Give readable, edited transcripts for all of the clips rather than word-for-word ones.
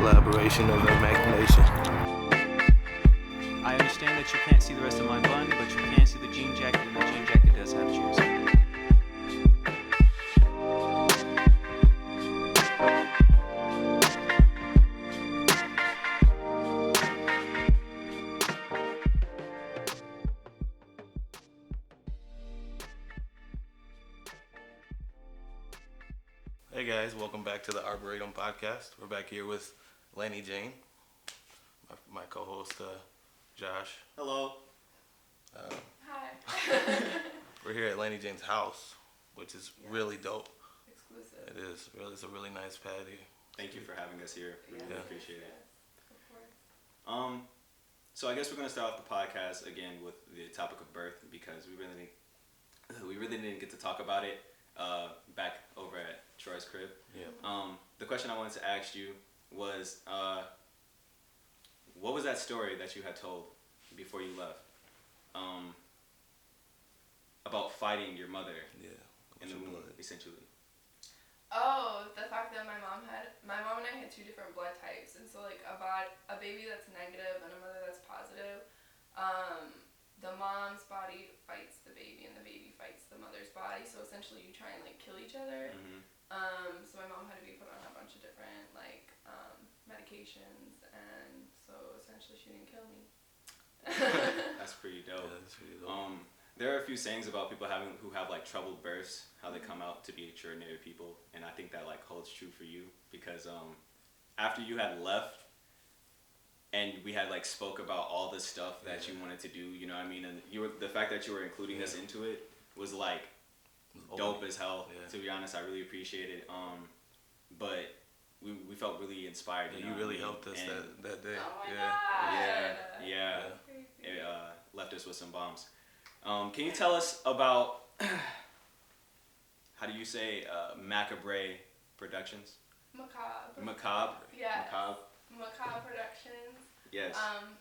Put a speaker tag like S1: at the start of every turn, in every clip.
S1: collaboration of imagination.
S2: I understand that you can't see the rest of my bun, but you can see the jean jacket, and the jean jacket does have shoes.
S1: Hey guys, welcome back to the Arboretum podcast. We're back here with Lani Jane, my co-host Josh.
S3: Hello.
S4: Hi.
S1: We're here at Lani Jane's house, which is really dope.
S4: Exclusive.
S1: It is really, it's a really nice pad here.
S3: Thank you for having us here. We really
S1: Yeah.
S3: appreciate it.
S4: Of course.
S3: So I guess we're gonna start off the podcast again with the topic of birth because we really didn't get to talk about it back over at Troy's crib.
S1: Yeah.
S3: The question I wanted to ask you was, what was that story that you had told before you left about fighting your mother in the movie, essentially?
S4: Oh, the fact that my mom and I had two different blood types, and so like a baby that's negative and a mother that's positive, the mom's body fights the baby and the baby fights the mother's body, so essentially you try and like kill each other. So my mom had to be put on a bunch of different like medications, and so essentially she didn't kill me.
S3: That's pretty dope.
S1: Yeah, that's pretty dope.
S3: There are a few sayings about people who have like troubled births, how they come out to be extraordinary people, and I think that like holds true for you because after you had left and we had like spoke about all the stuff that you wanted to do, you know what I mean, and the fact that you were including us into it was like dope as hell. Yeah. To be honest, I really appreciate it. But we felt really inspired.
S1: You really helped us that day.
S4: Oh my
S3: Yeah. It left us with some bombs. Can you tell us about, how do you say, Macabre Productions?
S4: Macabre. Yeah. Macabre Productions.
S3: Yes.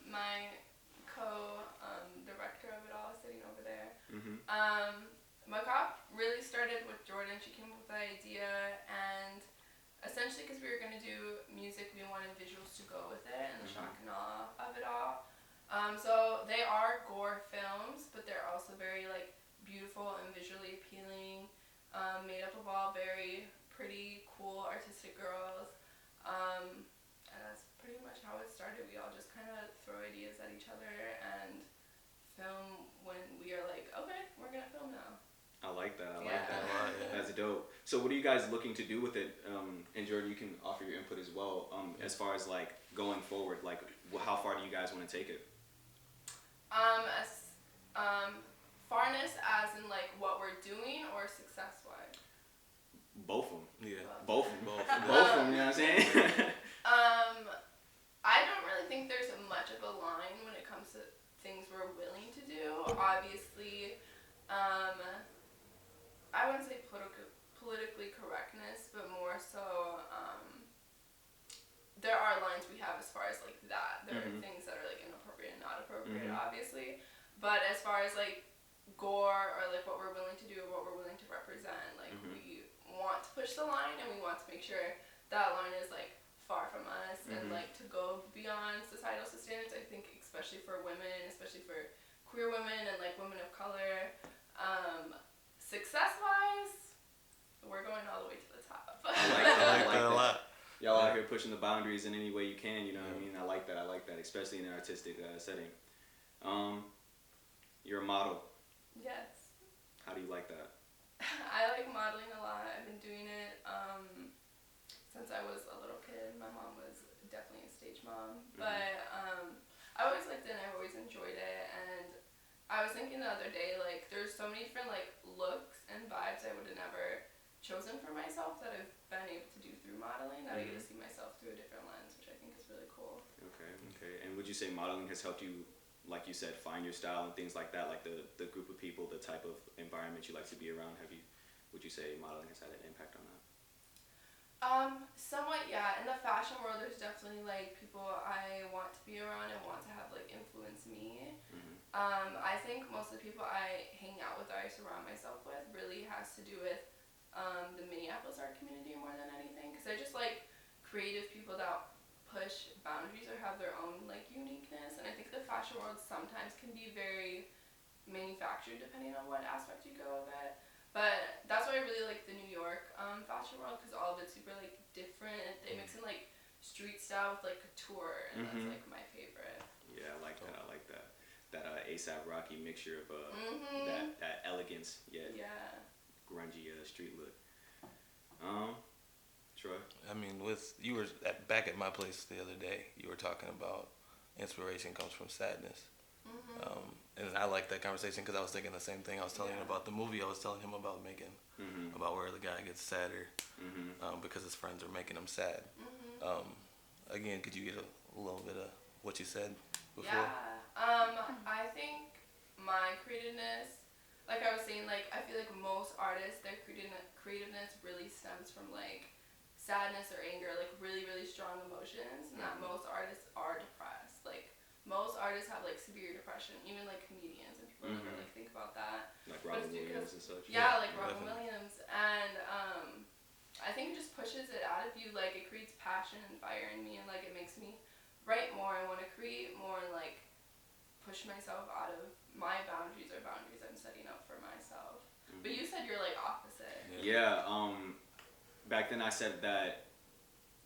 S4: My co-director of it all is sitting over there. Macabre really started with Jordan. She came up with the idea, and essentially because we were going to do music, we wanted visuals to go with it and the shock and awe of it all. So they are gore films, but they're also very like beautiful and visually appealing, made up of all very pretty, cool, artistic girls. And that's pretty much how it started. We all just kind of throw ideas at each other and film when we are like, okay, we're going to film now.
S3: I like that. I
S4: Yeah.
S3: like that.
S1: Yeah.
S3: That's dope. So what are you guys looking to do with it? And Jordan, you can offer your input as well. As far as like going forward, like how far do you guys want to take it?
S4: Farness as in like what we're doing or success-wise?
S3: Both of them.
S1: Yeah.
S3: Both of them. You know what I'm saying?
S4: I don't really think there's much of a line when it comes to things we're willing to do. Obviously, I wouldn't say politically correctness, but more so, there are lines we have as far as like that. There are things that are like inappropriate and not appropriate, obviously. But as far as like gore or like what we're willing to do or what we're willing to represent, like we want to push the line and we want to make sure that line is like far from us and like to go beyond societal standards. I think especially for women, especially for queer women and like women of color, success-wise, we're going all the way to the top.
S3: I like that
S1: a lot.
S3: Y'all out here pushing the boundaries in any way you can, you know what I mean? I like that, especially in an artistic setting. You're a model.
S4: Yes.
S3: How do you like that?
S4: I like modeling a lot. I've been doing it since I was a little kid. My mom was definitely a stage mom. But I always liked it and I always enjoyed it. And I was thinking the other day, like, there's so many different, like, looks and vibes I would have never chosen for myself that I've been able to do through modeling, that I get to see myself through a different lens, which I think is really cool.
S3: Okay. And would you say modeling has helped you, like you said, find your style and things like that, like the group of people, the type of environment you like to be around? Would you say modeling has had an impact on that?
S4: Somewhat, yeah. In the fashion world, there's definitely, like, people I want to be around and want to have, like, influence me. I think most of the people I hang out with or I surround myself with really has to do with the Minneapolis art community more than anything, because I just like creative people that put manufactured depending on what aspect you go of it. But that's why I really like the New York fashion world, because all of it's super like different. They mix in like street style with like couture, and that's like my favorite.
S3: Yeah, I like that. I like that. That ASAP Rocky mixture of that elegance yet grungy street look. Troy.
S1: I mean, you were back at my place the other day. You were talking about inspiration comes from sadness, and I like that conversation because I was thinking the same thing. I was telling him about the movie I was telling him about making, about where the guy gets sadder because his friends are making him sad. Again, could you get a little bit of what you said before?
S4: Yeah. I think my creativeness, like I was saying, like I feel like most artists, their creativeness really stems from like sadness or anger, like really, really strong emotions, and that most artists are depressed. Like most artists have like severe depression, even like comedians, and people never like think about that.
S3: Like Robin Williams and such.
S4: Yeah, like Robin Williams, and I think it just pushes it out of you. Like it creates passion and fire in me, and like it makes me write more. I want to create more and like push myself out of my boundaries or boundaries I'm setting up for myself. But you said you're like opposite.
S3: Yeah. Back then I said that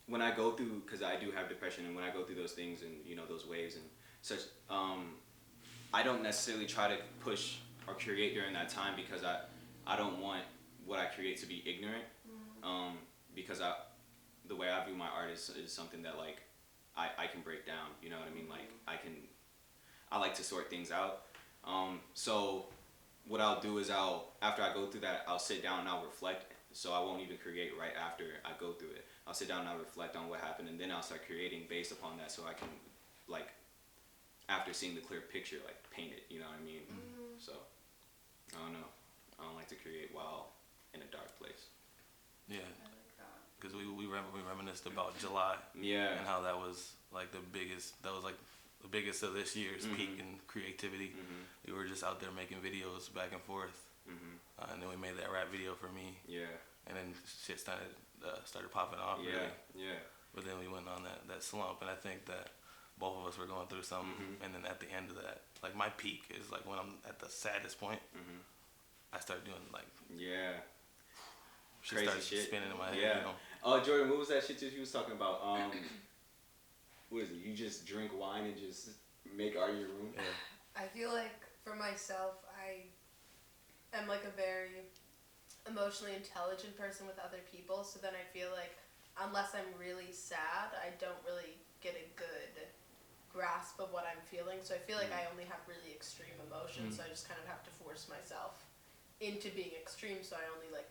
S3: when I go through, because I do have depression, and when I go through those things and those waves and such, I don't necessarily try to push or create during that time because I don't want what I create to be ignorant. Because the way I view my art is something that like I can break down. You know what I mean? Like I like to sort things out. So what I'll do is after I go through that, I'll sit down and I'll reflect. So I won't even create right after I go through it. I'll sit down and I'll reflect on what happened, and then I'll start creating based upon that, so I can, like, after seeing the clear picture, like, paint it, you know what I mean? So, I don't know. I don't like to create while in a dark place.
S1: Yeah.
S4: I like that.
S1: Because we reminisced about July.
S3: Yeah.
S1: And how that was, like, the biggest of this year's peak in creativity. We were just out there making videos back and forth. And then we made that rap video for me.
S3: Yeah.
S1: And then shit started popping off.
S3: Yeah.
S1: Really.
S3: Yeah.
S1: But then we went on that slump, and I think that both of us were going through something. And then at the end of that, like my peak is like when I'm at the saddest point, I start doing like
S3: crazy
S1: starts
S3: shit
S1: spinning in my head.
S3: Yeah.
S1: You know?
S3: Oh, Jordan, what was that shit that you was talking about? What is it? You just drink wine and just make art in your room?
S1: Yeah.
S5: I feel like for myself, I am like a very emotionally intelligent person with other people, so then I feel like unless I'm really sad, I don't really get a good grasp of what I'm feeling. So I feel like I only have really extreme emotions, so I just kind of have to force myself into being extreme, so I only like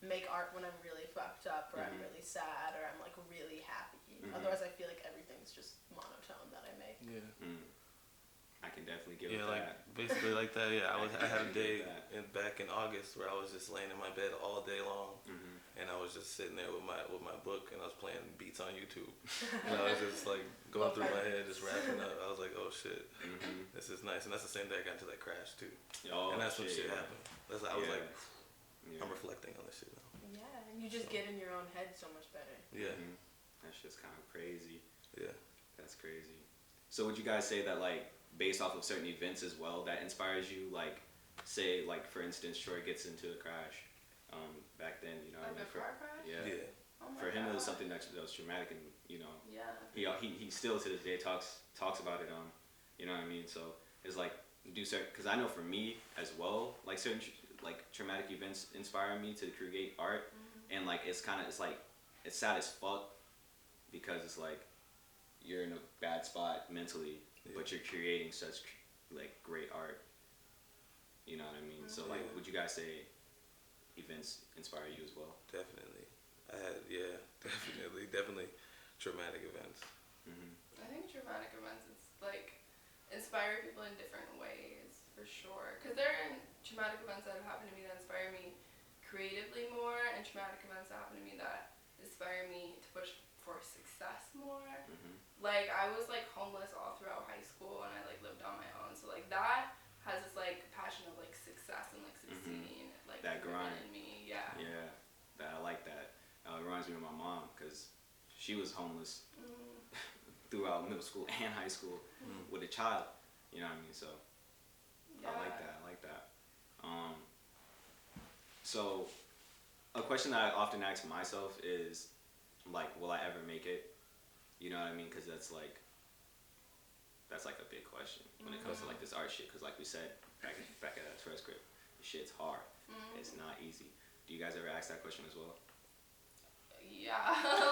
S5: make art when I'm really fucked up, or I'm really sad, or I'm like really happy. Otherwise I feel like everything's just monotone that I make.
S1: Yeah.
S3: I can definitely give it
S1: Yeah, like
S3: that.
S1: basically like that. Yeah, I had a day
S3: That.
S1: back in August where I was just laying in my bed all day long, and I was just sitting there with my book, and I was playing beats on YouTube. And I was just like going through my head, just rapping up. I was like, oh shit, this is nice. And that's the same day I got into that crash too.
S3: Oh,
S1: And that's when shit happened. I was like,
S3: Yeah.
S1: I'm reflecting on this shit now.
S5: Yeah, and you just get in your own head so much better.
S1: Yeah.
S3: That shit's kind of crazy.
S1: Yeah.
S3: That's crazy. So would you guys say that like based off of certain events as well that inspires you, like say like for instance Troy gets into a crash back then, you know
S4: Like
S3: what I mean?
S4: a car crash?
S1: Yeah.
S4: Oh my
S3: For him it was
S4: God.
S3: something that was traumatic, and
S4: Yeah.
S3: he still to this day talks about it, you know what I mean? So it's like do certain, because I know for me as well, like certain like traumatic events inspire me to create art, and like it's like it's sad as fuck because it's like you're in a bad spot mentally, but you're creating such like great art, you know what I mean? So like would you guys say events inspire you as well?
S1: Definitely. I had definitely traumatic events.
S4: I think traumatic events, it's like inspire people in different ways for sure. Because there are traumatic events that have happened to me that inspire me creatively more, and traumatic events that happen to me that inspire me to push for success more. Like I was like homeless all throughout high school, and I like lived on my own. So like that has this like passion of like success and like succeeding, like
S3: That grind.
S4: in me. Yeah.
S3: Yeah, I like that. It reminds me of my mom because she was homeless throughout middle school and high school with a child. You know what I mean? So
S4: Yeah.
S3: I like that. that. So a question that I often ask myself is like, will I ever make it? You know what I mean? Because that's like a big question when it comes to like this art shit. Because like we said back at that transcript, shit's hard. It's not easy. Do you guys ever ask that question as well?
S4: Yeah,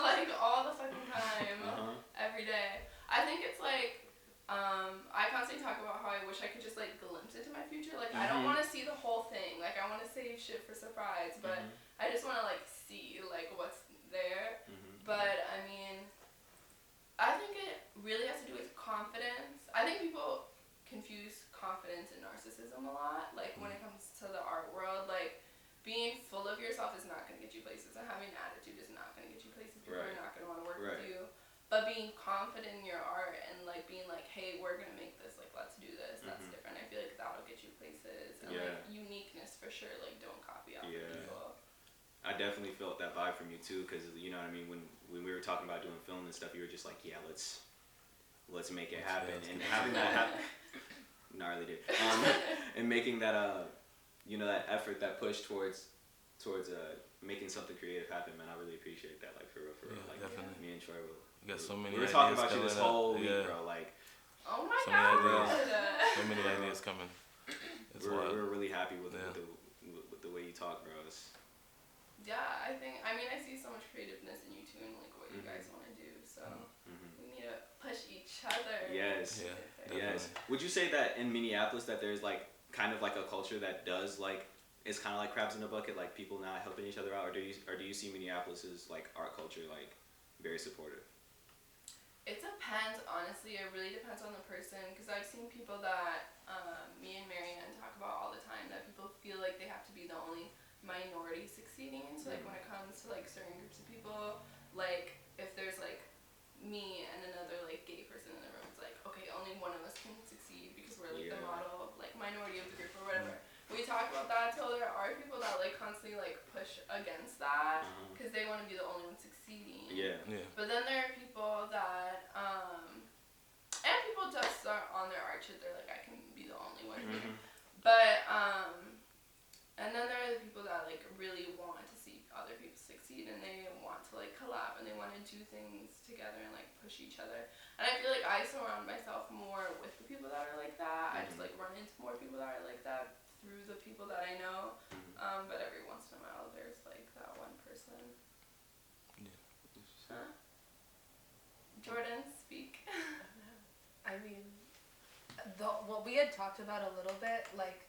S4: like all the fucking time, every day. I think it's like, I constantly talk about how I wish I could just like glimpse into my future. Like I don't want to see the whole thing. Like I want to save shit for surprise, but I just want to like see like what's there. But I mean, I think it really has to do with confidence. I think people confuse confidence and narcissism a lot. Like when it comes to the art world, like being full of yourself is not going to get you places, and having an attitude is not going to get you places. People are not going to want to work with you. But being confident in your art and like being like, hey, we're going to make this, like let's do this, that's different. I feel like that'll get you places. And like uniqueness for sure, like don't copy out people.
S3: I definitely felt that vibe from you too, because you know what I mean, when we were talking about doing film and stuff, you were just like, yeah, let's make it happen. And having that happen, gnarly dude, and making that you know, that effort, that push towards making something creative happen, man. I really appreciate that, like for real. Like
S1: definitely.
S3: Me and Troy will.
S1: We got so many.
S3: We were talking about you
S1: coming
S3: this
S1: up.
S3: whole week, bro. Like,
S4: oh my
S1: so
S4: god,
S1: so many ideas coming.
S3: We're really happy with the way you talk, bro.
S4: Yeah, I see so much creativeness in you too, and like what you guys want to do. So we need to push each other.
S3: Yes.
S1: Yes.
S3: Would you say that in Minneapolis that there's like kind of like a culture that does like, it's kind of like crabs in a bucket, like people not helping each other out, or do you see Minneapolis's like art culture like very supportive?
S4: It depends, honestly. It really depends on the person, because I've seen people that me and Marianne talk about all the time, that people feel like they have to be the only minority succeeding. So like when it comes to like certain groups of people, like if there's like me and another like gay person in the room, it's like, okay, only one of us can succeed because we're like the model, like minority of the group or whatever. We talk about that until there are people that like constantly like push against that because they want to be the only one succeeding. But then there are people that and people just are on their art shit, they're like, I can be the only one here. But and then there are the people that like really want to see other people succeed, and they want to like collab, and they want to do things together and like push each other. And I feel like I surround myself more with the people that are like that. I just like run into more people that are like that through the people that I know. But every once in a while there's like that one person. Jordan, speak.
S5: I mean, what we had talked about a little bit, like,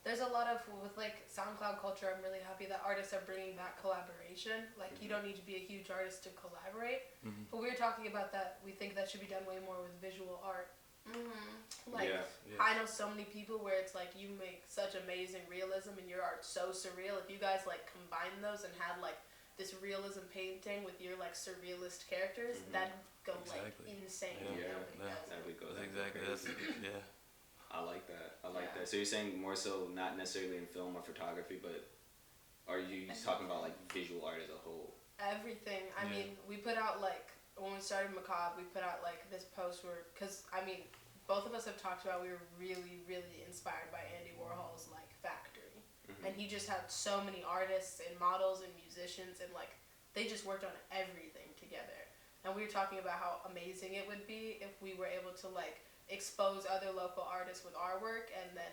S5: there's a lot of, with like SoundCloud culture, I'm really happy that artists are bringing back collaboration. Like, you don't need to be a huge artist to collaborate. But we were talking about that, we think that should be done way more with visual art. Like, I know so many people where it's like, you make such amazing realism and your art's so surreal. If you guys like combine those and had like this realism painting with your like surrealist characters, that'd go like insane.
S3: I like that. That. So you're saying more so not necessarily in film or photography, but are you talking about like visual art as a whole?
S5: Everything. I mean, we put out like, when we started Macabre, we put out like this post where, because I mean, both of us have talked about we were really, really inspired by Andy Warhol's like Factory. And he just had so many artists and models and musicians, and like they just worked on everything together. And we were talking about how amazing it would be if we were able to like expose other local artists with our work, and then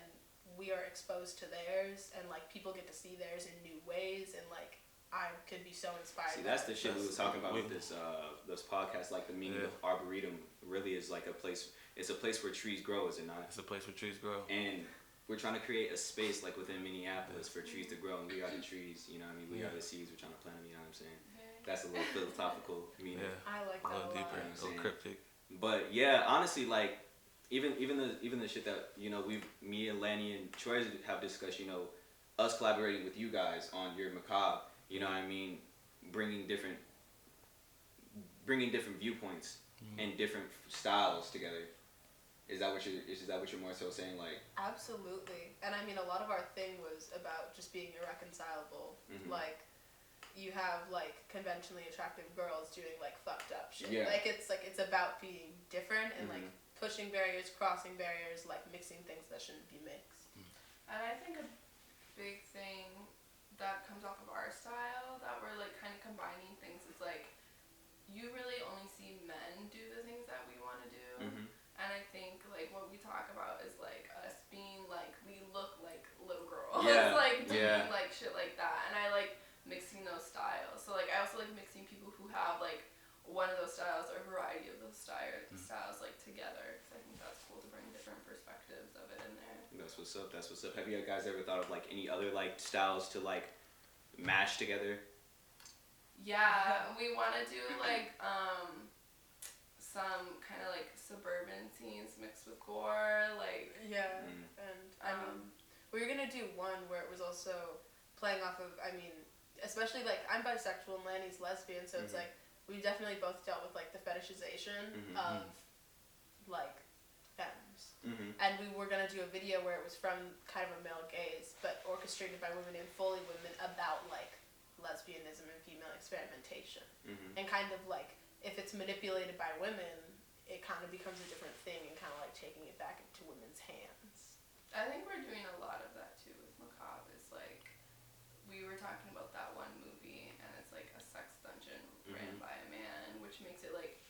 S5: we are exposed to theirs, and like people get to see theirs in new ways, and like I could be so inspired.
S3: See, that's the shit we was talking about with this podcast. Like the meaning of arboretum really is like a place. It's a place where trees grow, is it not?
S1: It's a place where trees grow.
S3: And we're trying to create a space like within Minneapolis for trees to grow, and we are the trees. You know what I mean? We are the seeds. We're trying to plant them. You know what I'm saying? That's a little philosophical meaning.
S5: I like that a
S1: little
S5: lot.
S1: deeper, a little cryptic.
S3: But yeah, honestly, like even the shit that, you know, me and Lani and Troy have discussed, you know, us collaborating with you guys on your Macabre, you know what I mean, bringing different viewpoints and different styles together. Is that what you're more so saying, like?
S5: Absolutely. And I mean, a lot of our thing was about just being irreconcilable. Like, you have like conventionally attractive girls doing like fucked up shit. Like it's about being different and like pushing barriers, crossing barriers, like mixing things that shouldn't be mixed.
S4: And I think a big thing that comes off of our style that we're like kind of combining things is like you really only see men do the things that we want to do.
S3: Mm-hmm.
S4: And I think like what we talk about is like us being like we look like little girls,
S3: Yeah,
S4: like doing
S3: yeah.
S4: like shit like that. And I like mixing those styles. So like I also like mixing people who have like one of those styles or a variety of those styles like together. Because I think that's cool to bring different perspectives of it in there.
S3: That's what's up. That's what's up. Have you guys ever thought of like any other like styles to like mash together?
S4: Yeah, we want to do like some kind of like suburban scenes mixed with gore, like
S5: Yeah, and I mean, we were gonna do one where it was also playing off of. I mean, especially like I'm bisexual and Lani's lesbian, so it's like we definitely both dealt with like the fetishization of like femmes, and we were gonna do a video where it was from kind of a male gaze, but orchestrated by women and fully women about like lesbianism and female experimentation, and kind of like if it's manipulated by women, it kind of becomes a different thing and kind of like taking it back into women's hands.
S4: I think we're doing a lot of that too with Macabre. It's like we were talking about that one movie and it's like a sex dungeon ran by a man, which makes it like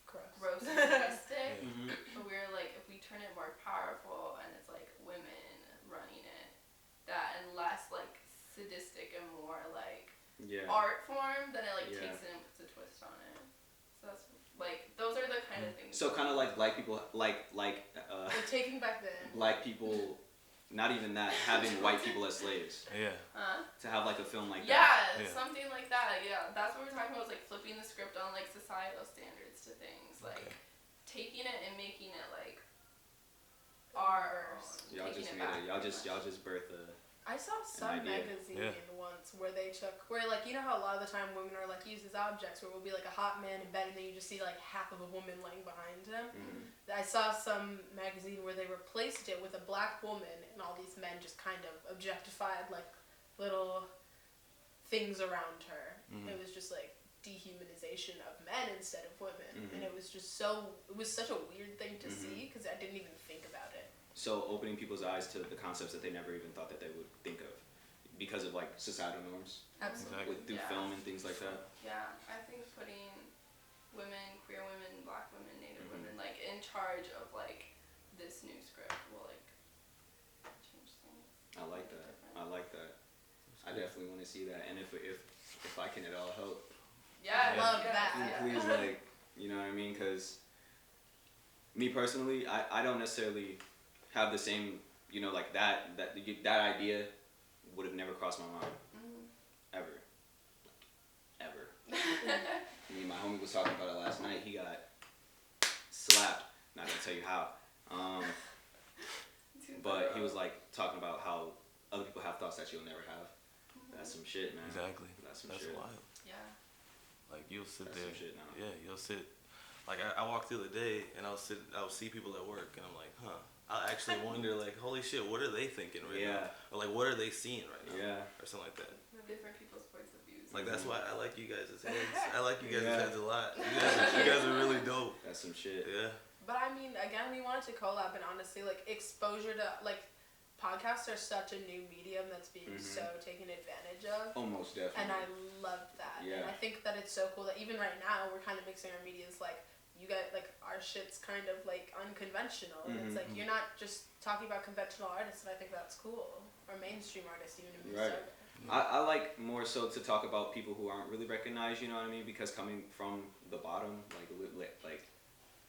S4: gross and sadistic. But we were like, if we turn it more powerful and it's like women running it, that and less like sadistic and more like art form, then it like takes it and puts a twist on it. So that's like those are the kind of things.
S3: So kind of like black people, like
S5: We're taking back the
S3: black people, not even that, having white people as slaves.
S1: Yeah.
S3: To have like a film like
S4: yeah,
S3: that.
S4: something like that. Yeah, that's what we're talking about. Is like flipping the script on like societal standards to things, like taking it and making it like our own.
S3: Y'all just birth a.
S5: I saw some magazine once where they took, where like, you know how a lot of the time women are like used as objects, where it will be like a hot man in bed and then you just see like half of a woman laying behind him. I saw some magazine where they replaced it with a black woman and all these men just kind of objectified like little things around her. It was just like dehumanization of men instead of women. And it was just it was such a weird thing to see because I didn't even think about it.
S3: So opening people's eyes to the concepts that they never even thought that they would think of because of like societal norms.
S4: Absolutely.
S3: Through film and things like that.
S4: Yeah, I think putting women, queer women, black women, native women like in charge of like this new script will like change things.
S3: I like that. I like that. I definitely want to see that. And if I can at all help.
S4: Yeah, I love that.
S3: Please, like, you know what I mean? Because me personally, I don't necessarily have the same, you know, like that idea would have never crossed my mind. Ever. I mean, my homie was talking about it last night. He got slapped. Not gonna tell you how. But he was like talking about how other people have thoughts that you'll never have. That's some shit, man.
S1: Exactly.
S3: That's
S1: shit.
S3: Wild.
S4: Yeah.
S1: Like you'll sit
S3: That's
S1: there.
S3: Some shit now.
S1: Yeah, you'll sit. Like I walk through the day and I'll see people at work and I'm like, huh. I'll actually wonder like, holy shit, what are they thinking right now? Or like, what are they seeing right now?
S3: Yeah.
S1: Or something like that.
S4: Different people's points of views.
S1: Like that's why I like you guys' heads. I like you guys' heads a lot. You guys are really dope.
S3: That's some shit.
S1: Yeah.
S5: But I mean, again, we wanted to collab, and honestly, like exposure to like podcasts are such a new medium that's being so taken advantage of.
S3: Oh, most definitely.
S5: And I love that.
S3: Yeah.
S5: And I think that it's so cool that even right now we're kind of mixing our medias like. You got like our shit's kind of like unconventional, and it's like you're not just talking about conventional artists, and I think that's cool. Or mainstream artists, even if
S3: Right. I like more so to talk about people who aren't really recognized. You know what I mean? Because coming from the bottom, like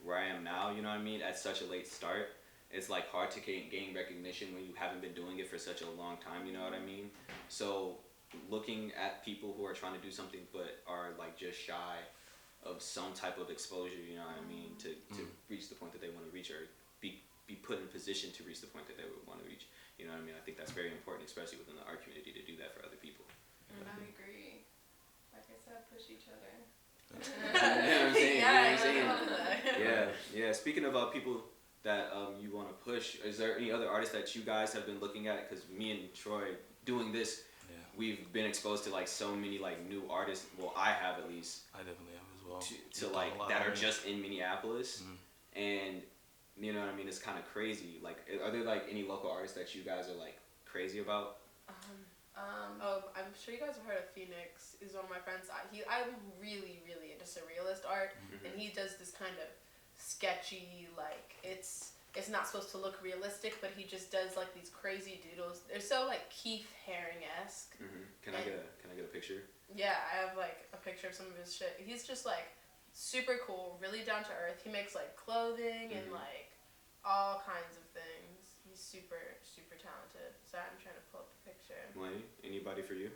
S3: where I am now, you know what I mean? At such a late start, it's like hard to gain recognition when you haven't been doing it for such a long time. You know what I mean? So looking at people who are trying to do something but are like just shy of some type of exposure, you know what I mean, to reach the point that they want to reach or be put in a position to reach the point that they would want to reach. You know what I mean? I think that's very important, especially within the art community, to do that for other people.
S4: I agree. Like I said, push each other.
S3: You know what I'm saying? Yeah. Speaking of people that you want to push, is there any other artists that you guys have been looking at? Because me and Troy doing this, we've been exposed to like so many like new artists. Well, I have at least.
S1: I definitely have as well.
S3: To like that are just in Minneapolis, and you know what I mean. It's kind of crazy. Like, are there like any local artists that you guys are like crazy about?
S5: I'm sure you guys have heard of Phoenix. He's one of my friends. I'm really, really into surrealist art, and he does this kind of sketchy, like it's not supposed to look realistic, but he just does like these crazy doodles. They're so like Keith Haring-esque.
S3: Can I get a picture?
S5: Yeah, I have like a picture of some of his shit. He's just like super cool, really down to earth. He makes like clothing and like all kinds of things. He's super, super talented. So I'm trying to pull up the picture.
S3: Lani, anybody for you?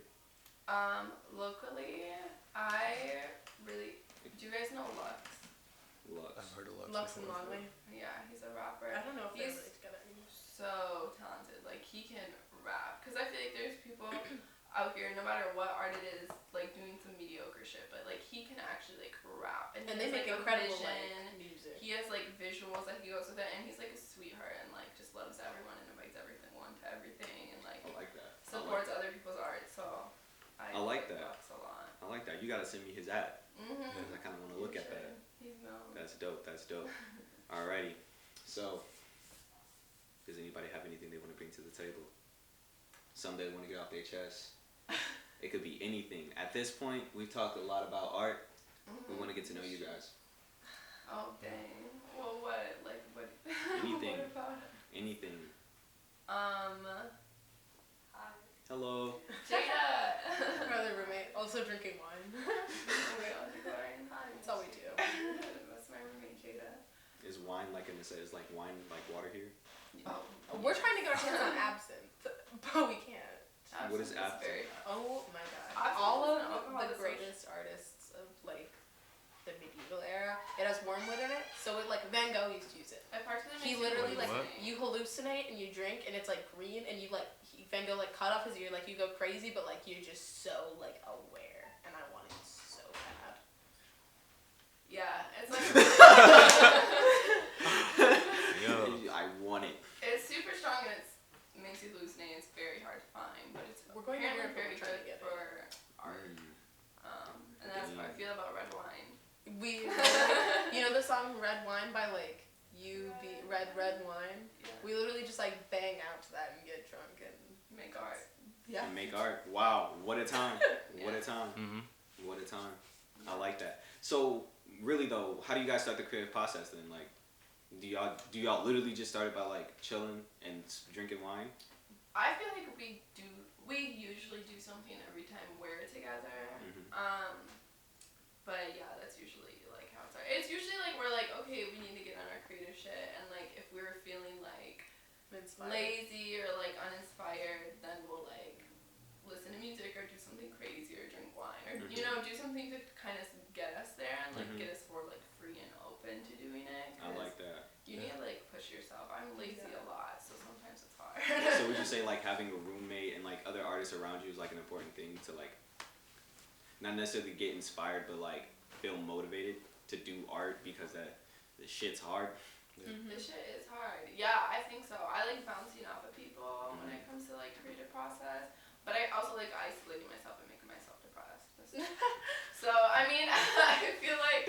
S4: Locally, I really. Do you guys know Lux?
S3: Lux.
S1: I've heard of
S5: Lux and
S1: before.
S5: Longley.
S4: Yeah, he's a rapper.
S5: I don't know if they're
S4: He's
S5: really together anymore.
S4: so talented. Like he can rap. Cause I feel like there's people out here, no matter what art it is, like doing some mediocre shit, but like he can actually like rap, and
S5: they
S4: he has,
S5: make
S4: like, a
S5: incredible
S4: vision.
S5: like music.
S4: He has like visuals that he goes with it, and he's like a sweetheart and like just loves everyone and invites everyone to everything and like
S3: I like that.
S4: supports other people's art. So I
S3: like that.
S4: Lux a lot.
S3: I like that. You gotta send me his ad.
S4: Mm-hmm.
S3: Because I kind of want to look at that.
S4: He's known.
S3: That's dope. That's dope. Alrighty. So, does anybody have anything they want to bring to the table? Something they want to get off their chest. It could be anything. At this point, we've talked a lot about art. We want to get to know you guys.
S4: Oh dang. Well, what? Like what?
S3: Anything.
S4: What about it?
S3: Anything.
S4: Hi.
S3: Hello.
S4: Jada.
S5: My other roommate, also drinking wine.
S4: Wait, I was going. Hi.
S5: That's all we do.
S4: That's my roommate Jada.
S3: Is wine like is like wine like water here?
S4: Oh.
S5: We're trying to get our hands on absinthe, but we can't.
S3: What is absinthe?
S4: Very-
S5: Oh my god.
S4: Absinthe
S5: All
S4: is
S5: of
S4: an alcohol
S5: the
S4: that's
S5: greatest artists of like the medieval era, it has wormwood in it. So it like Van Gogh used to use it.
S4: It partially
S5: He
S4: makes
S5: literally
S4: me
S5: like
S1: What?
S5: you hallucinate and you drink and it's like green and you like Van Gogh like cut off his ear, like you go crazy, but like you're just so like aware, and I want it so bad.
S4: Yeah, it's like
S1: Yo.
S3: I want it.
S4: it's super strong and it makes you hallucinate. It's very hard to find, but it's
S5: We're going to
S4: apparently
S5: Europe,
S4: very
S5: we're trying to
S4: good
S5: get it.
S4: for art. And that's how I feel about red wine.
S5: We, you know the song "Red Wine" by like Red Wine.
S4: Yeah.
S5: We literally just like bang out to that and get drunk and
S4: Make art.
S5: yeah.
S3: And make art. Wow. What a time. What a
S4: Yeah.
S3: time.
S1: Mm-hmm.
S3: What a time. I like that. So really though, how do you guys start the creative process then? Like, do y'all literally just start it by like chilling and drinking wine?
S4: I feel like we usually do something every time we're together. But yeah, that's usually like how it starts. It's usually like we're like, okay, we need to get on our creative shit, and like if we're feeling like
S5: Inspired.
S4: lazy or like uninspired, then we'll like listen to music or do something crazy or drink wine or you know do something to kind of get us there and like get us more like free and open to doing it.
S3: I like that.
S4: You need to like push yourself. I'm lazy a lot, so sometimes it's hard.
S3: So would you say like having a roommate and like other artists around you is like an important thing to like not necessarily get inspired but like feel motivated to do art because the shit's hard?
S4: This shit is hard. Yeah, I think so. I like bouncing off of people when it comes to like creative process, but I also like isolating myself and making myself depressed. So I mean, I feel like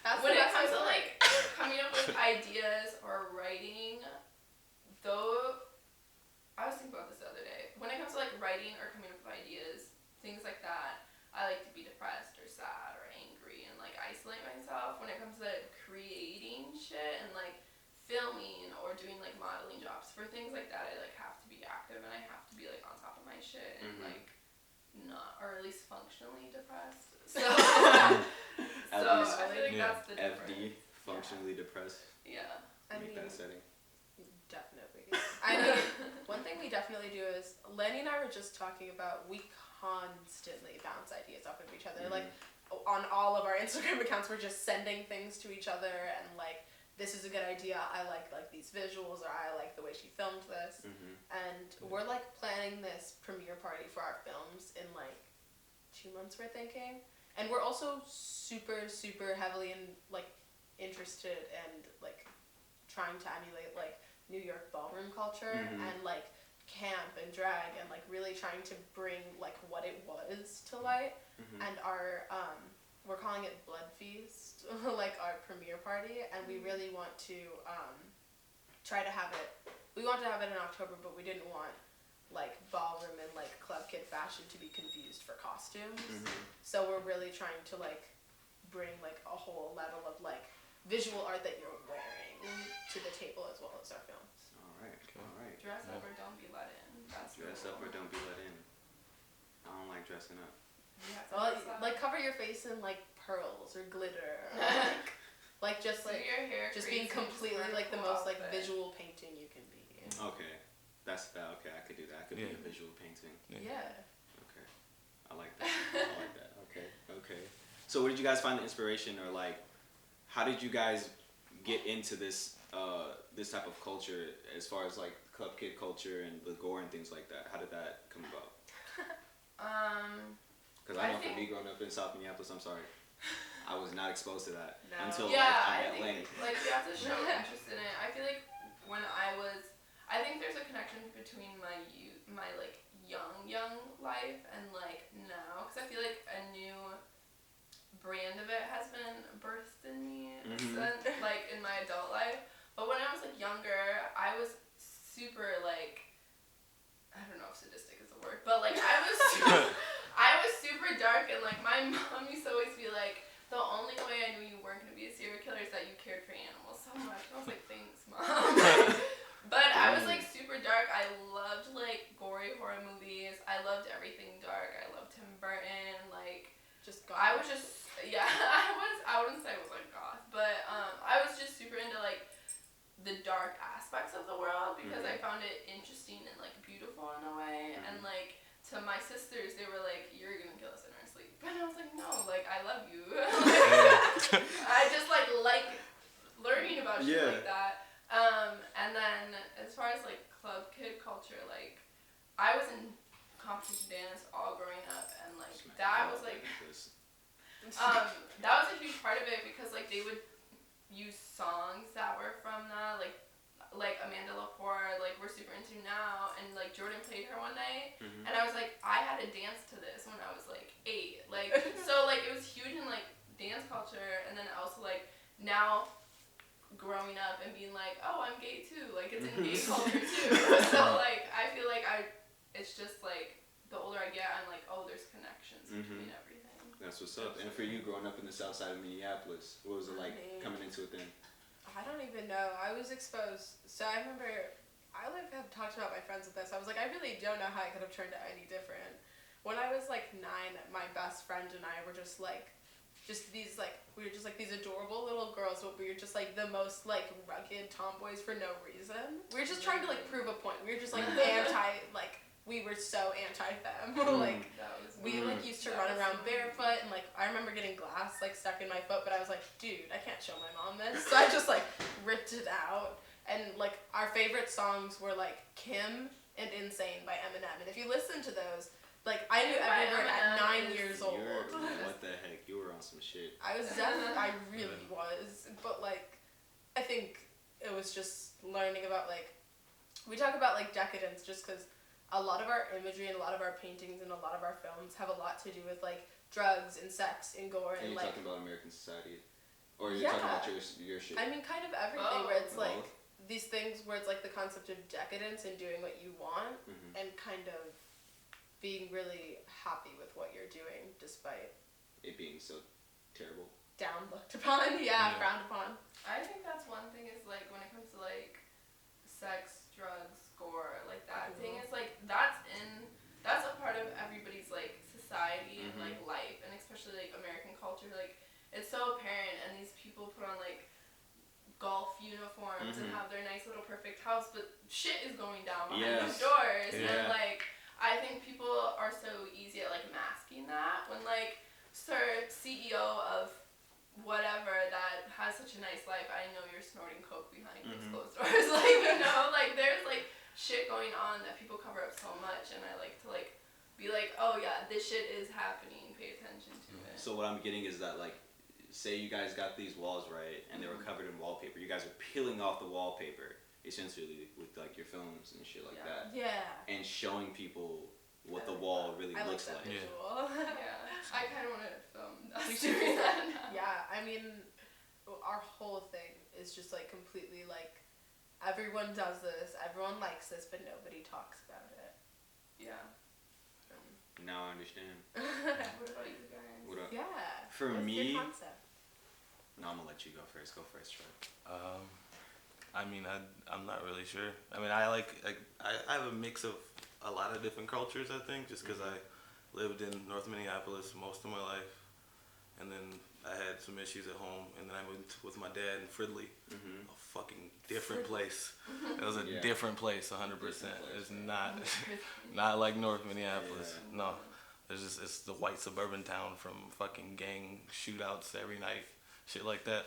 S5: That's
S4: when
S5: the
S4: it
S5: best
S4: comes to
S5: way.
S4: like coming up with ideas or writing, though, I was thinking about this the other day. When it comes to like writing or coming up with ideas, things like that, I like to be depressed or sad or angry and like isolate myself. When it comes to creating shit and like filming or doing like modeling jobs, for things like that, I like have to be active and I have to be like on top of my shit and like not, or at least functionally depressed. So,
S3: At
S4: so
S3: least
S4: I feel like
S1: Yeah.
S4: that's the difference.
S3: FD, functionally depressed.
S4: Yeah.
S5: I
S3: Make
S5: mean,
S3: that setting.
S5: definitely. I mean, one thing we definitely do is Lani and I were just talking about we constantly bounce ideas off of each other. Like on all of our Instagram accounts, we're just sending things to each other and like, this is a good idea. I like these visuals, or I like the way she filmed this. And we're like planning this premiere party for our films in like 2 months. We're thinking, and we're also super heavily interested and like trying to emulate like New York ballroom culture and like camp and drag and like really trying to bring like what it was to light. And our we're calling it Blood Feast, like our premiere party, and we really want to try to have it. We want to have it in October, but we didn't want like ballroom and like club kid fashion to be confused for costumes.
S3: Mhm.
S5: So we're really trying to like bring like a whole level of like visual art that you're wearing to the table as well as our films.
S3: All right. All right.
S4: Dress up or don't be let in. That's the
S3: Dress up or
S4: rule.
S3: don't be let in. I don't like dressing up.
S4: You have to
S5: Well,
S4: dress up.
S5: like cover your face in like pearls or glitter, or, like just
S4: Do
S5: like
S4: your hair
S5: just
S4: crazy
S5: being
S4: and just
S5: completely
S4: wear a
S5: like the
S4: cool
S5: most like
S4: outfit.
S5: visual painting you can be.
S3: Okay. That's that. Okay, I could do that. I could be
S1: Yeah.
S3: a visual painting.
S5: Yeah.
S3: Okay. I like that. I like that. Okay. Okay. So where did you guys find the inspiration, or like, how did you guys get into this this type of culture as far as like club kid culture and the gore and things like that? How did that come about? Because I
S4: I
S3: know for
S4: think-
S3: me growing up in South Minneapolis, I'm sorry, I was not exposed to that
S5: No.
S3: until
S4: Yeah,
S3: like, I
S4: I
S3: met
S4: think
S3: Lani.
S4: like you have to show interest in it. I feel like when I think there's a connection between my like young life and like now, because I feel like a new brand of it has been birthed in me, in a
S3: Mhm.
S4: sense, like in my adult life. But when I was like younger, I was super like, I don't know if sadistic is a word, but like I was super dark, and like my mom used to always be like, the only way I knew you weren't gonna be a serial killer is that you cared for animals so much. And I was like, thanks, mom. But I was like super dark. I loved like gory horror movies. I loved everything dark. I loved Tim Burton. Like
S5: Just
S4: I was just I wouldn't say I was like goth, but I was just super into like the dark aspects of the world because I found it interesting and like beautiful in a way. And like to my sisters, they were like, "You're gonna kill us in our sleep," and I was like, "No, like I love you." I just like learning about shit
S3: Yeah.
S4: like that. And then as far as like club kid culture, like I was in competition dance all growing up, and like that was like that was a huge part of it because like they would use songs that were from that, like Amanda Lepore, like we're super into now, and like Jordan played her one night, and I was like, I had to dance to this when I was like 8, like so like it was huge in like dance culture, and then also like now growing up and being like, oh, I'm gay too, like it's in gay culture too. So like I feel like it's just like the older I get, I'm like, oh, there's connections between everything.
S3: That's what's up. And for you growing up in the south side of Minneapolis, what was it like coming into it then?
S5: I don't even know. I was exposed. So I remember I like have talked about my friends with this. I was like, I really don't know how I could have turned out any different. When I was like 9, my best friend and I were just these like we were just like these adorable little girls, but we were just like the most like rugged tomboys for no reason. We were just trying to like prove a point. We were just like we were so anti-femme. Like
S4: That was
S5: we like used to run around barefoot, and like I remember getting glass like stuck in my foot, but I was like, dude, I can't show my mom this. So I just like ripped it out. And like our favorite songs were like Kim and Insane by Eminem. And if you listen to those, like I knew every word at 9 years old.
S3: What the heck? You were on some shit.
S5: I was definitely, I really was. But like I think it was just learning about like, we talk about like decadence just because a lot of our imagery and a lot of our paintings and a lot of our films have a lot to do with like drugs and sex and gore
S3: And
S5: and
S3: you're
S5: like
S3: talking about American society, or you're talking about your shit.
S5: I mean kind of everything where it's like
S3: Both?
S5: these things where it's like the concept of decadence and doing what you want and kind of being really happy with what you're doing despite
S3: It being so terrible.
S5: down looked upon, frowned upon.
S4: I think that's one thing is like when it comes to like sex, drugs, gore, like that thing is like that's a part of everybody's like society and like life, and especially like American culture, like it's so apparent, and these people put on like golf uniforms and have their nice little perfect house, but shit is going down behind those doors, and like I think people are so easy at like masking that when like CEO of whatever that has such a nice life, I know you're snorting coke behind those closed doors. Like, you know, like there's like shit going on that people cover up so much, and I like to like be like, oh yeah, this shit is happening, pay attention to it.
S3: So what I'm getting is that like, say you guys got these walls right, and they were covered in wallpaper. You guys are peeling off the wallpaper essentially with like your films and shit like that, and showing people what the wall really looks like.
S5: Visual.
S4: Yeah, I kind of want to film us doing that now.
S5: Yeah, I mean, our whole thing is just like completely like, everyone does this, everyone likes this, but nobody talks about it.
S4: Yeah.
S3: Now I understand.
S4: What about you guys?
S3: What up?
S5: Yeah.
S3: For
S5: What's
S3: me,
S5: your concept?
S3: no, I'm gonna let you go first. Go first, Troy.
S1: I mean, I'm not really sure. I mean, I have a mix of a lot of different cultures, I think, just because I lived in North Minneapolis most of my life. And then I had some issues at home, and then I went with my dad in Fridley, a fucking different place. It was a different place, 100%. It's not like North Minneapolis.
S3: Yeah.
S1: No, it's the white suburban town from fucking gang shootouts every night, shit like that.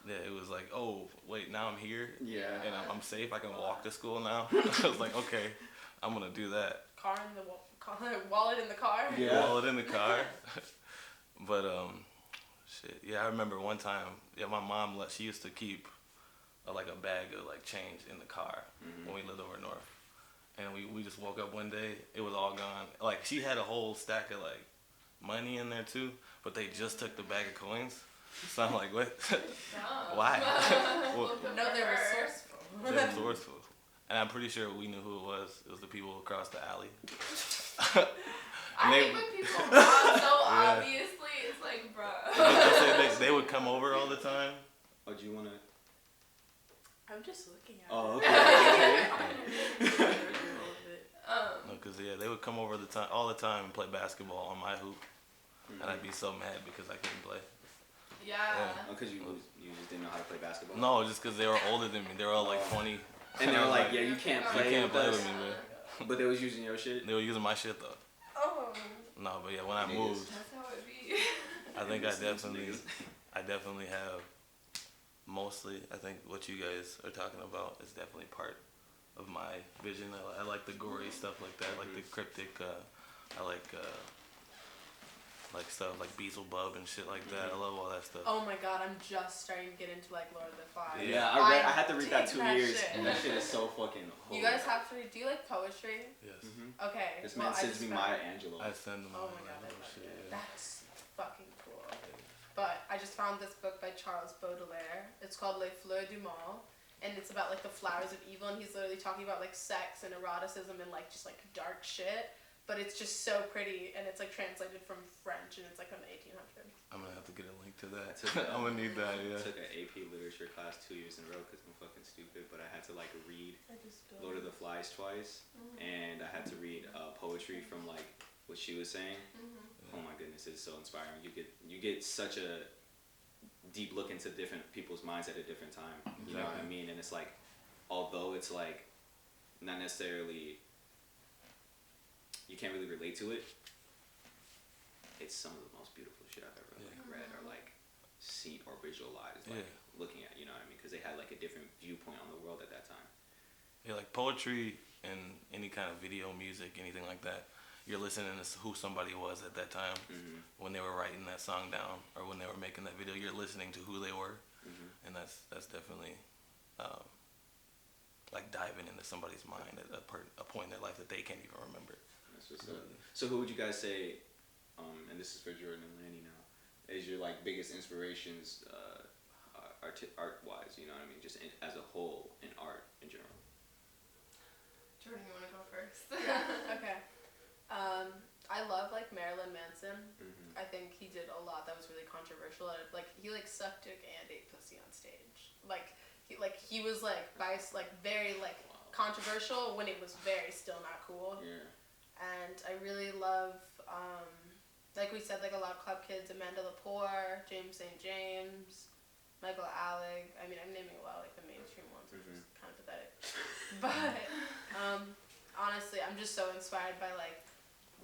S1: Yeah, it was like, oh wait, now I'm here,
S3: Yeah.
S1: and I'm safe. I can walk to school now. I was like, okay, I'm gonna do that.
S5: Wallet in the car.
S3: Yeah.
S1: Wallet in the car. But shit. Yeah, I remember one time. Yeah, my mom she used to keep like a bag of like change in the car when we lived over north, and we just woke up one day, it was all gone. Like she had a whole stack of like money in there too, but they just took the bag of coins. So I'm like, what? Why? Well,
S5: No, they're resourceful.
S1: they're resourceful, and I'm pretty sure we knew who it was. It was the people across the alley.
S4: I hate when people rob so obviously. It's like, bruh.
S1: They would come over all the time.
S3: Oh, do you wanna?
S5: I'm just looking at
S3: Oh,
S5: it.
S3: okay.
S1: No, cause they would come over all the time and play basketball on my hoop, and I'd be so mad because I couldn't play.
S4: Yeah.
S3: Oh, cause you just didn't know how to play basketball.
S1: No, just cause they were older than me. They were all like 20.
S3: And they were like, yeah, you can't
S1: You
S3: play.
S1: can't play with
S3: us.
S1: me, man.
S3: But they was using your shit.
S1: They were using my shit though.
S5: Oh.
S1: No, but yeah, when I
S3: Niggas.
S1: moved,
S4: That's how it be.
S1: I think
S3: Niggas.
S1: I definitely have. Mostly, I think what you guys are talking about is definitely part of my vision. I like the gory stuff like that. I like the cryptic. I like stuff like Beelzebub and shit like that. I love all that stuff.
S5: Oh my god, I'm just starting to get into like Lord of the Flies.
S3: Yeah, I had to read that
S5: dig
S3: 2 years,
S5: shit.
S3: and that shit is so fucking.
S5: You guys have to. Do you like poetry?
S1: Yes.
S5: Okay.
S3: This
S5: well,
S3: man
S5: I
S3: sends
S5: just
S3: me
S5: found-
S3: Maya Angelou.
S1: I send them.
S5: Oh my god, I
S1: oh,
S5: love
S1: shit,
S5: it.
S1: yeah.
S5: That's fucking cool. But I just found this book by Charles Baudelaire. It's called Les Fleurs du Mal, and it's about like the flowers of evil, and he's literally talking about like sex and eroticism and like just like dark shit. But it's just so pretty, and it's like translated from French, and it's like from the 1800s.
S1: I'm gonna have to get a link to that.
S3: Took a-
S1: I'm gonna need that.
S3: I
S1: Yeah.
S3: took an AP literature class 2 years in a row because I'm fucking stupid, but I had to like read
S5: I just don't.
S3: Lord of the Flies twice, and I had to read poetry from like what she was saying. Oh my goodness, it's so inspiring. You get such a deep look into different people's minds at a different time. You know what I mean? And it's like, although it's like not necessarily, you can't really relate to it. It's some of the most beautiful shit I've ever like read or like seen or visualized, like looking at. You know what I mean? Because they had like a different viewpoint on the world at that time.
S1: Yeah, like poetry and any kind of video, music, anything like that. You're listening to who somebody was at that time when they were writing that song down or when they were making that video. You're listening to who they were, and that's definitely like diving into somebody's mind at a point in their life that they can't even remember.
S3: That's what's up. So who would you guys say, and this is for Jordan and Lani now, is your like biggest inspirations art-wise? You know what I mean? Just as a whole in art in general.
S4: Jordan, you want to go first?
S5: Okay. I love like Marilyn Manson. I think he did a lot that was really controversial. Like he like sucked dick and ate pussy on stage. He was like very like controversial when it was very still not cool.
S3: Yeah.
S5: And I really love like we said, like a lot of club kids, Amanda Lepore, James St. James, Michael Alec. I mean, I'm naming a lot of like the mainstream ones, which is kind of pathetic. But honestly, I'm just so inspired by like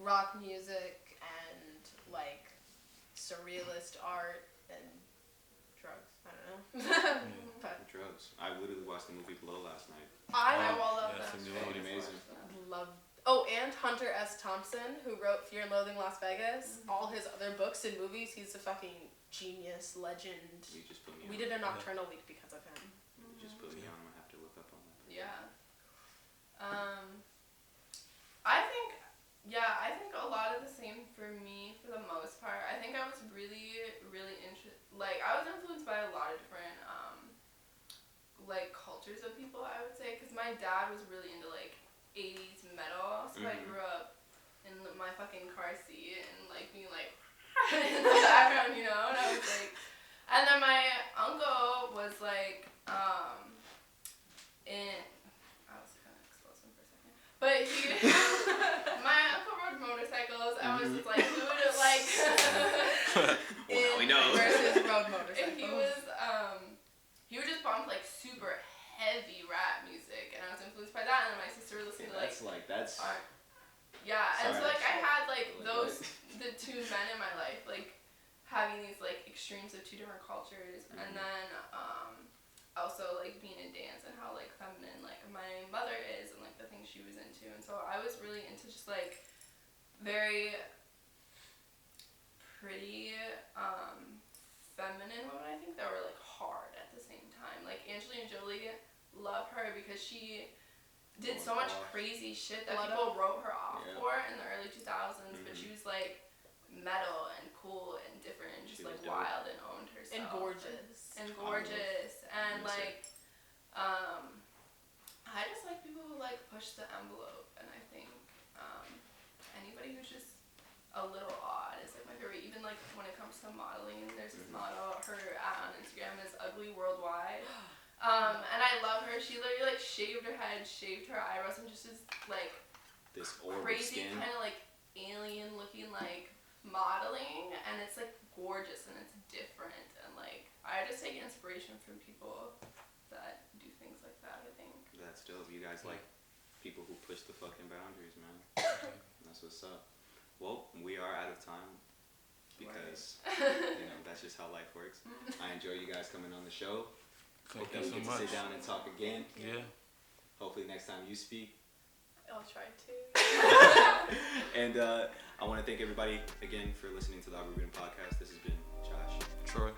S5: rock music and like surrealist art and drugs. I don't know. But
S3: Drugs. I literally watched the movie Blow last night.
S5: I
S4: love
S1: yeah,
S4: that.
S1: some
S4: shit.
S1: new
S3: amazing.
S5: love. Oh, and Hunter S. Thompson, who wrote Fear and Loathing Las Vegas. All his other books and movies, he's a fucking genius, legend.
S3: You just put me
S5: We
S3: on.
S5: did a Nocturnal week because of him.
S3: You just put me on. I'm gonna have to look up on that.
S4: Yeah. I think a lot of the same for me for the most part. I think I was really, really I was influenced by a lot of different like cultures of people, I would say, because my dad was really into like 80s metal. So I
S3: Mhm.
S4: grew up in my fucking car seat and like being like in the background, you know. And I was like, and then my uncle was like, in. I was kind of exposing for a second, but he, my uncle rode motorcycles. I was just like, he would like.
S3: Well, now we know.
S5: Versus road
S4: And
S5: motorcycle.
S4: he would just bump like super heavy rap music, and I was influenced by that. And then my sister would listen to like,
S3: That's
S4: yeah. And so
S3: Sorry,
S4: like I had like
S3: like
S4: those
S3: what?
S4: the two men in my life, like having these like extremes of two different cultures, and then also like being in dance and how like feminine like my mother is and like the things she was into, and so I was really into just like very pretty feminine women, I think, that were like hard at the same time. Like Angelina Jolie, love her because she did so much crazy shit that people wrote her off for in the early 2000s, but she was like metal and cool and different and just like wild and owned herself.
S5: And gorgeous.
S4: And like I just like people who like push the envelope, and I think anybody who's just a little odd is like my favorite. Even like when it comes to modeling, there's this model, her on Instagram is Ugly Worldwide. And I love her. She literally like shaved her head, shaved her eyebrows, and just is like
S3: this orb
S4: crazy
S3: skin.
S4: kind of like alien looking like modeling, and it's like gorgeous and it's different, and like I just take inspiration from people that do things like that. I think
S3: That's dope. You guys like people who push the fucking boundaries, man. That's what's up. Well, we are out of time because you know that's just how life works. I enjoy you guys coming on the show. Hope that we get to sit down and talk again.
S1: Yeah.
S3: Hopefully next time you speak.
S5: I'll try to.
S3: And I want to thank everybody again for listening to the Aubrey Podcast. This has been Josh.
S1: Troy.